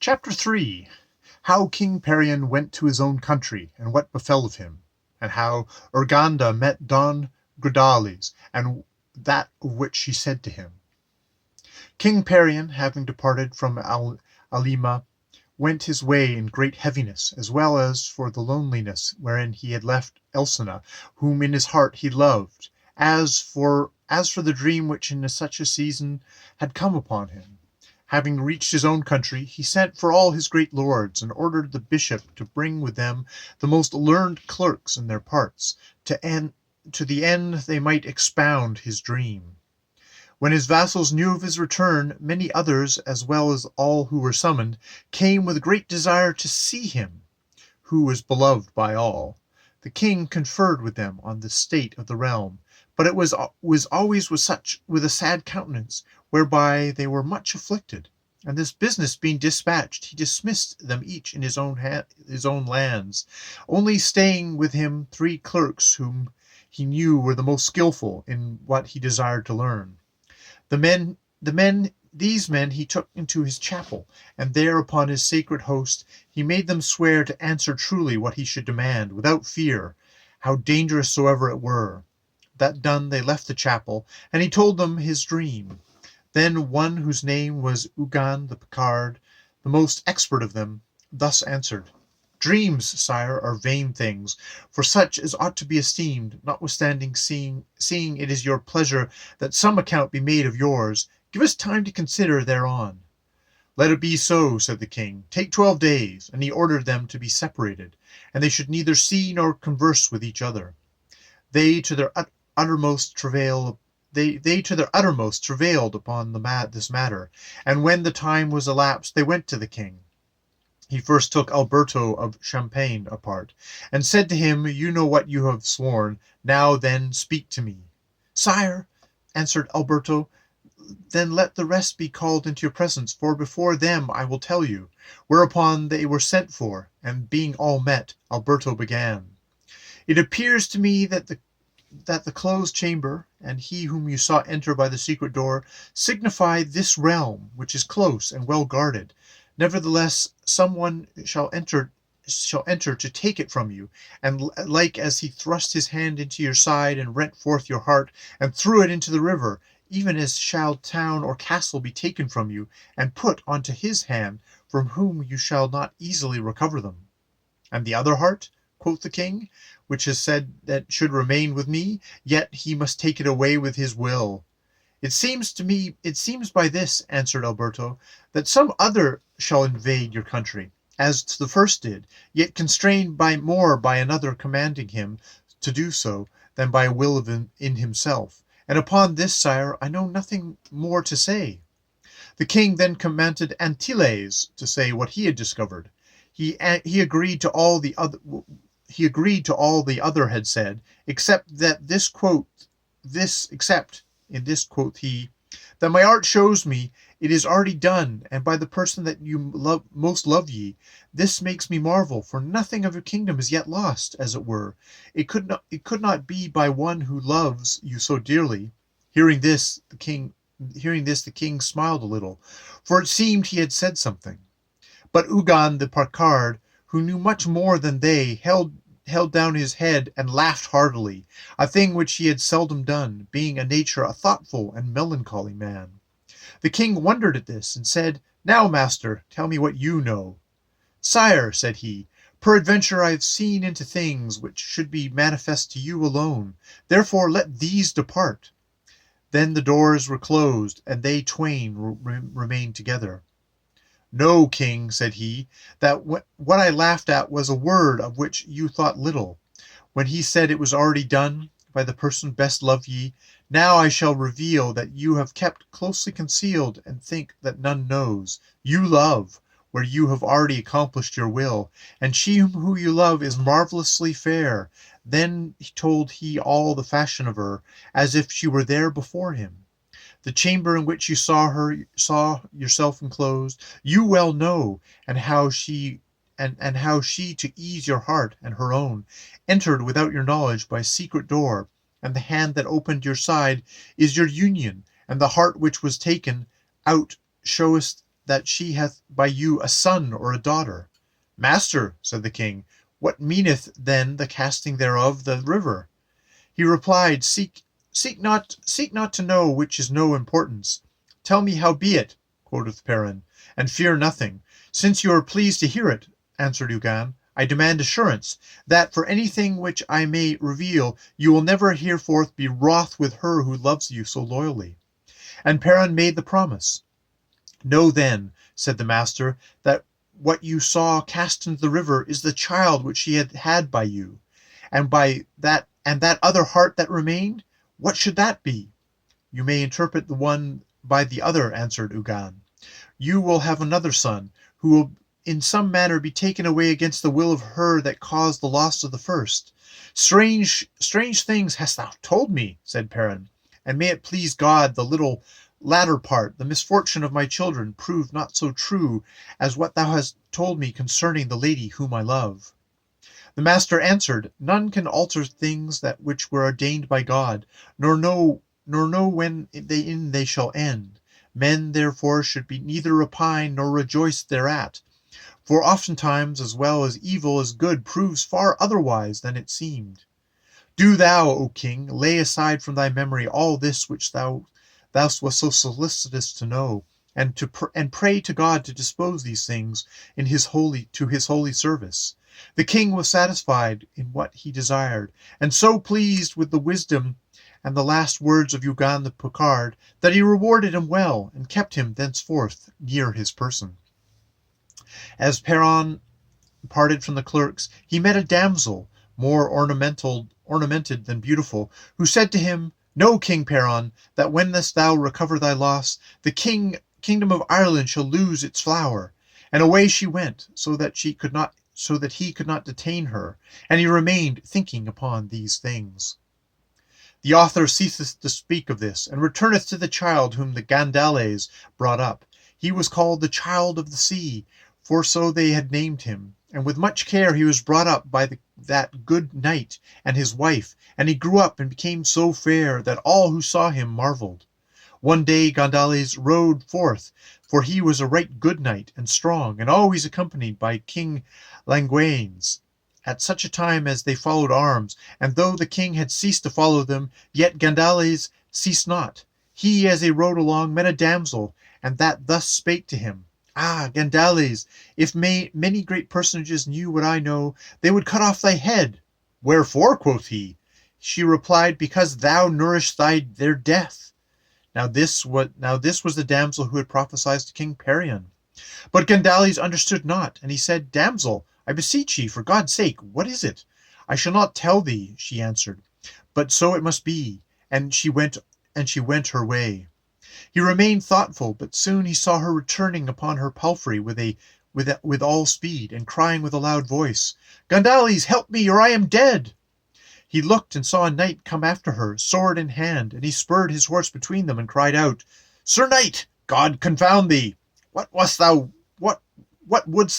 Chapter 3. How King Perion went to his own country, and what befell of him, and how Urganda met Don Gridales, and that of which she said to him. King Perion, having departed from Alima, went his way in great heaviness, as well as for the loneliness wherein he had left Elsina, whom in his heart he loved, as for the dream which in such a season had come upon him. Having reached his own country, he sent for all his great lords, and ordered the bishop to bring with them the most learned clerks in their parts, to the end they might expound his dream. When his vassals knew of his return, many others, as well as all who were summoned, came with great desire to see him, who was beloved by all. The king conferred with them on the state of the realm, but it was always with a sad countenance, whereby they were much afflicted. And this business being dispatched, he dismissed them each in his own lands, only staying with him 3 clerks whom he knew were the most skillful in what he desired to learn. These men he took into his chapel, and there upon his sacred host he made them swear to answer truly what he should demand, without fear, how dangerous soever it were. That done, they left the chapel, and he told them his dream. Then one whose name was Ugan the Picard, the most expert of them, thus answered. Dreams, sire, are vain things, for such as ought to be esteemed, notwithstanding seeing it is your pleasure that some account be made of yours, give us time to consider thereon. Let it be so, said the king. Take 12 days, and he ordered them to be separated, and they should neither see nor converse with each other. They to their uttermost travailed upon this matter, and when the time was elapsed, they went to the king. He first took Alberto of Champagne apart, and said to him, You know what you have sworn. Now then speak to me. Sire, answered Alberto, then let the rest be called into your presence, for before them I will tell you. Whereupon they were sent for, and being all met, Alberto began. It appears to me that the closed chamber, and he whom you saw enter by the secret door, signify this realm, which is close and well guarded. Nevertheless, someone shall enter to take it from you, and like as he thrust his hand into your side, and rent forth your heart, and threw it into the river, even as shall town or castle be taken from you, and put unto his hand, from whom you shall not easily recover them. And the other heart, quoth the king, which is said that should remain with me, yet he must take it away with his will. It seems by this, answered Alberto, that some other shall invade your country, as the first did, yet constrained more by another commanding him to do so, than by a will in himself. And upon this, sire, I know nothing more to say. The king then commanded Antilles to say what he had discovered. He agreed to all the other had said, except in this quoth he, that my art shows me it is already done, and by the person that you most love ye. This makes me marvel, for nothing of your kingdom is yet lost, as it were. It could not be by one who loves you so dearly. Hearing this, the king smiled a little, for it seemed he had said something. But Ugan the Picard, who knew much more than they, held down his head and laughed heartily, a thing which he had seldom done, being a nature a thoughtful and melancholy man. The king wondered at this, and said, Now, master, tell me what you know. Sire, said he, peradventure I have seen into things which should be manifest to you alone, therefore let these depart. Then the doors were closed, and they twain remained together. No, king, said he, that what I laughed at was a word of which you thought little, when he said it was already done, by the person best love ye. Now I shall reveal that you have kept closely concealed, and think that none knows. You love, where you have already accomplished your will, and she whom you love is marvellously fair. Then told he all the fashion of her, as if she were there before him. The chamber in which you saw yourself enclosed, you well know, and how she to ease your heart and her own, entered without your knowledge by a secret door, and the hand that opened your side is your union, and the heart which was taken out showeth that she hath by you a son or a daughter. Master, said the king, what meaneth then the casting thereof the river? He replied, seek not to know, which is no importance. Tell me how be it, quoth Peran, and fear nothing. Since you are pleased to hear it, answered Ugan, I demand assurance, that for anything which I may reveal, you will never hereforth be wroth with her who loves you so loyally. And Peran made the promise. Know then, said the master, that what you saw cast into the river is the child which she had by you, and that other heart that remained, what should that be? You may interpret the one by the other, answered Ugan. You will have another son, who will in some manner be taken away against the will of her that caused the loss of the first. Strange things hast thou told me, said Peran, and may it please God the little latter part, the misfortune of my children, proved not so true as what thou hast told me concerning the lady whom I love. The master answered, none can alter things that which were ordained by God, nor know when they shall end. Men therefore should be neither repine nor rejoice thereat, for oftentimes as well as evil as good proves far otherwise than it seemed. Do thou, O king, lay aside from thy memory all this which thou wast so solicitous to know, and pray to God to dispose these things to his holy service. The king was satisfied in what he desired, and so pleased with the wisdom and the last words of Ugan the Picard that he rewarded him well, and kept him thenceforth near his person. As Peran parted from the clerks, he met a damsel, more ornamented than beautiful, who said to him, Know, King Peran, that when thou recover thy loss, the kingdom of Ireland shall lose its flower. And away she went, so that he could not detain her, and he remained thinking upon these things. The author ceaseth to speak of this, and returneth to the child whom the Gandales brought up. He was called the Child of the Sea, for so they had named him, and with much care he was brought up by that good knight and his wife, and he grew up and became so fair that all who saw him marvelled. One day Gandales rode forth, for he was a right good knight and strong, and always accompanied by King Languanes, at such a time as they followed arms, and though the king had ceased to follow them, yet Gandales ceased not. He, as he rode along, met a damsel, and that thus spake to him, Ah, Gandales, if many great personages knew what I know, they would cut off thy head. Wherefore, quoth he? She replied, Because thou nourished their death. Now this was the damsel who had prophesied to King Perion. But Gandales understood not, and he said, Damsel, I beseech ye, for God's sake, what is it? I shall not tell thee, she answered, but so it must be. And she went her way. He remained thoughtful, but soon he saw her returning upon her palfrey with all speed, and crying with a loud voice, Gandales, help me, or I am dead. He looked and saw a knight come after her, sword in hand, and he spurred his horse between them, and cried out, Sir knight, God confound thee! What wouldst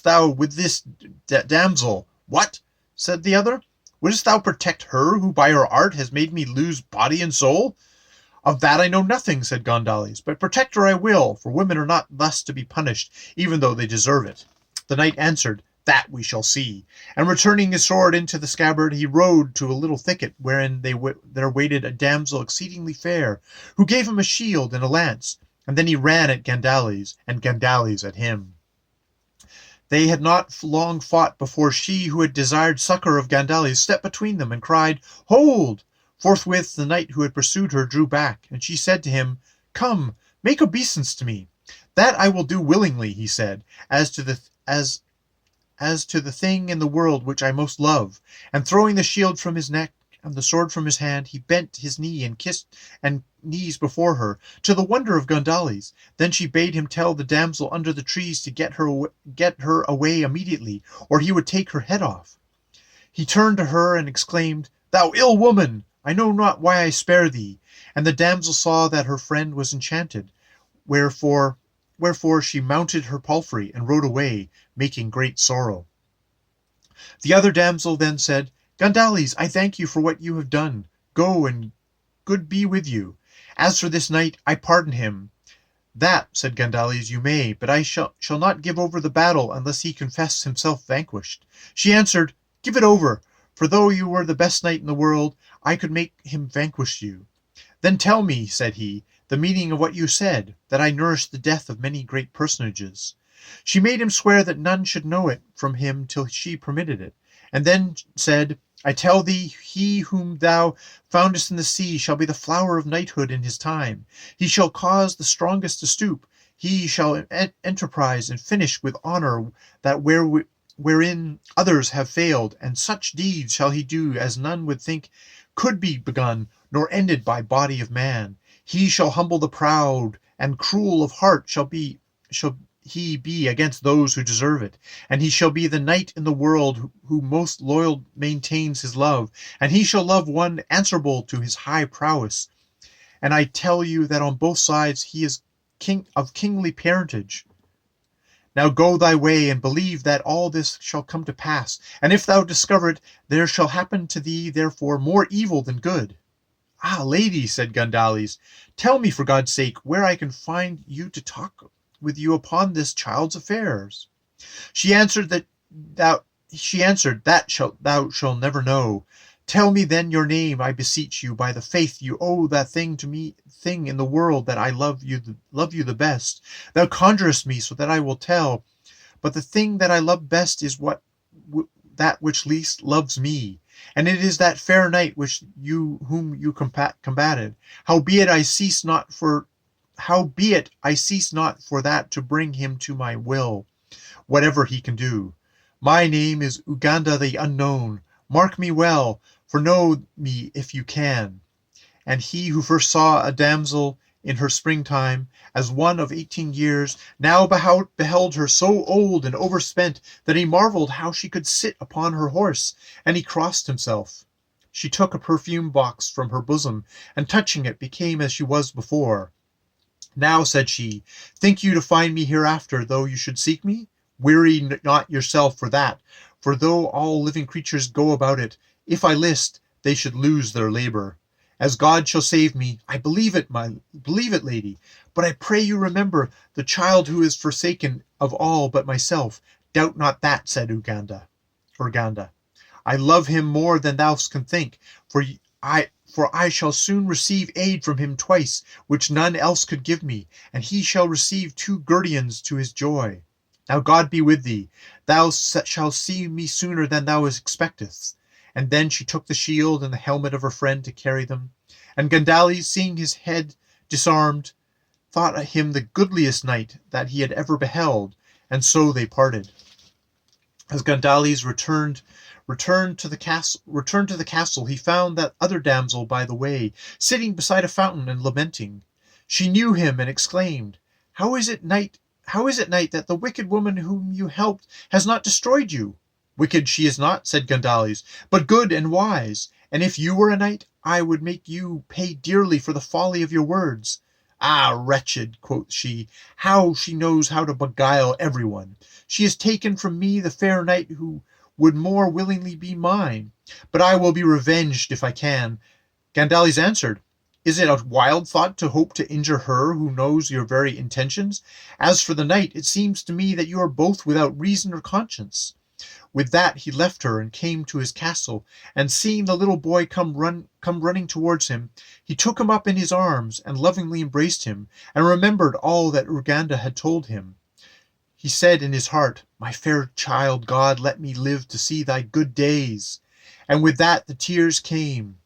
thou with this damsel? What? Said the other. Wouldst thou protect her who by her art has made me lose body and soul? Of that I know nothing, said Gandales, but protect her I will, for women are not thus to be punished, even though they deserve it. The knight answered, That we shall see. And returning his sword into the scabbard, he rode to a little thicket, wherein there waited a damsel exceedingly fair, who gave him a shield and a lance, and then he ran at Gandales, and Gandales at him. They had not long fought before she who had desired succor of Gandales stepped between them, and cried, Hold! Forthwith the knight who had pursued her drew back, and she said to him, Come, make obeisance to me. That I will do willingly, he said, as to the thing in the world which I most love. And throwing the shield from his neck and the sword from his hand, he bent his knee and kissed knees before her, to the wonder of Gandales. Then she bade him tell the damsel under the trees to get her away immediately, or he would take her head off. He turned to her and exclaimed, Thou ill woman! I know not why I spare thee. And the damsel saw that her friend was enchanted, wherefore she mounted her palfrey and rode away, making great sorrow. The other damsel then said, Gandales, I thank you for what you have done. Go, and good be with you. As for this knight, I pardon him, "That," said Gandales, "you may, but I shall not give over the battle unless he confess himself vanquished." She answered, "Give it over, for though you were the best knight in the world, I could make him vanquish you." "Then tell me," said he, "the meaning of what you said, that I nourished the death of many great personages." She made him swear that none should know it from him till she permitted it, and then said, "I tell thee, he whom thou foundest in the sea shall be the flower of knighthood in his time. He shall cause the strongest to stoop. He shall enterprise and finish with honor that wherein others have failed, and such deeds shall he do as none would think could be begun nor ended by body of man. He shall humble the proud, and cruel of heart shall he be against those who deserve it. And he shall be the knight in the world who most loyal maintains his love, and he shall love one answerable to his high prowess. And I tell you that on both sides he is king of kingly parentage. Now go thy way, and believe that all this shall come to pass. And if thou discover it, there shall happen to thee therefore more evil than good." "Ah, lady," said Gandales, "tell me for God's sake where I can find you to talk with you upon this child's affairs." She answered, "That thou shalt never know. Tell me then your name, I beseech you, by the faith you owe that thing in the world that I love you the best. Thou conjurest me so that I will tell, but the thing that I love best is that which least loves me, and it is that fair knight whom you combated. Howbeit I cease not for that to bring him to my will, whatever he can do. My name is Uganda the Unknown. Mark me well, for know me if you can. And he who first saw a damsel in her springtime, as one of 18 years, now beheld her so old and overspent that he marveled how she could sit upon her horse, and he crossed himself. She took a perfume box from her bosom, and touching it became as she was before. Now, said she, think you to find me hereafter, though you should seek me? Weary not yourself for that, for though all living creatures go about it, if I list, they should lose their labour. As God shall save me, I believe it, lady. But I pray you remember the child who is forsaken of all but myself. Doubt not that, said Urganda. I love him more than thou can think, for I shall soon receive aid from him twice, which none else could give me, and he shall receive 2 guardians to his joy. Now God be with thee. Thou shalt see me sooner than thou expectest. And then she took the shield and the helmet of her friend to carry them. And Gandales, seeing his head disarmed, thought him the goodliest knight that he had ever beheld, and so they parted. As Gandales returned to the castle, he found that other damsel by the way, sitting beside a fountain and lamenting. She knew him and exclaimed, How is it, knight, that the wicked woman whom you helped has not destroyed you? Wicked she is not, said Gandales, but good and wise. And if you were a knight, I would make you pay dearly for the folly of your words. Ah, wretched, quoth she, how she knows how to beguile everyone. She has taken from me the fair knight who would more willingly be mine. But I will be revenged if I can. Gandales answered, Is it a wild thought to hope to injure her who knows your very intentions? As for the knight, it seems to me that you are both without reason or conscience. With that he left her and came to his castle, and seeing the little boy come running towards him, he took him up in his arms and lovingly embraced him, and remembered all that Urganda had told him. He said in his heart, My fair child, God, let me live to see thy good days. And with that the tears came.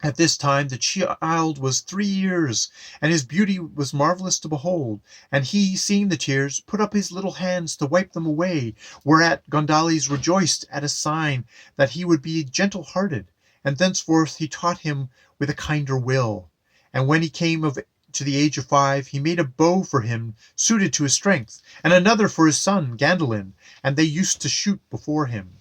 At this time the child was 3 years, and his beauty was marvellous to behold. And he, seeing the tears, put up his little hands to wipe them away, whereat Gandales rejoiced at a sign that he would be gentle-hearted, and thenceforth he taught him with a kinder will. And when he came to the age of 5, he made a bow for him suited to his strength, and another for his son Gandalin, and they used to shoot before him.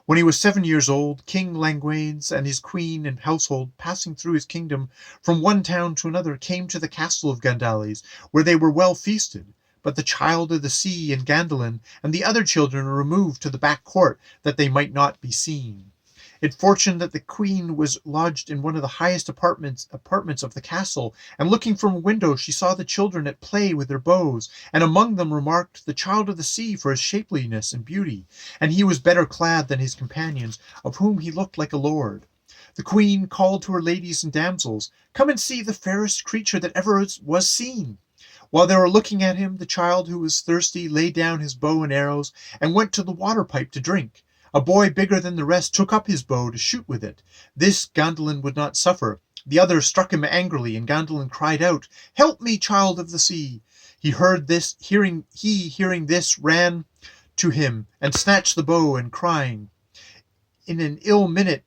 When he was 7 years old, King Langwanes and his queen and household, passing through his kingdom from one town to another, came to the castle of Gandales, where they were well feasted. But the Child of the Sea and Gandalin and the other children were removed to the back court, that they might not be seen. It fortuned that the queen was lodged in one of the highest apartments of the castle, and looking from a window she saw the children at play with their bows, and among them remarked the child of the sea for his shapeliness and beauty, and he was better clad than his companions, of whom he looked like a lord. The queen called to her ladies and damsels, "Come and see the fairest creature that ever was seen." While they were looking at him, the child, who was thirsty, laid down his bow and arrows, and went to the water pipe to drink. A boy bigger than the rest took up his bow to shoot with it. This Gandalin would not suffer. The other struck him angrily, and Gandalin cried out, "Help me, child of the sea!" Hearing this, ran to him, and snatched the bow, and crying, in an ill minute,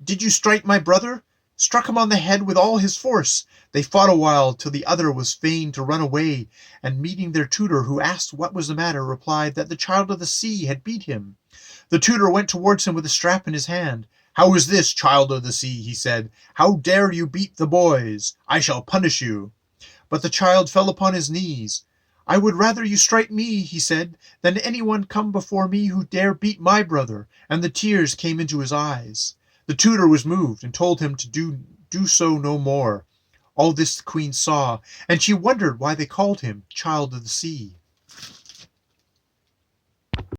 "Did you strike my brother?" struck him on the head with all his force. They fought a while, till the other was fain to run away, and meeting their tutor, who asked what was the matter, replied that the child of the sea had beat him. The tutor went towards him with a strap in his hand. "How is this, child of the sea?" he said. "How dare you beat the boys? I shall punish you." But the child fell upon his knees. "I would rather you strike me," he said, "than anyone come before me who dare beat my brother," and the tears came into his eyes. The tutor was moved, and told him to do so no more. All this the queen saw, and she wondered why they called him Child of the Sea.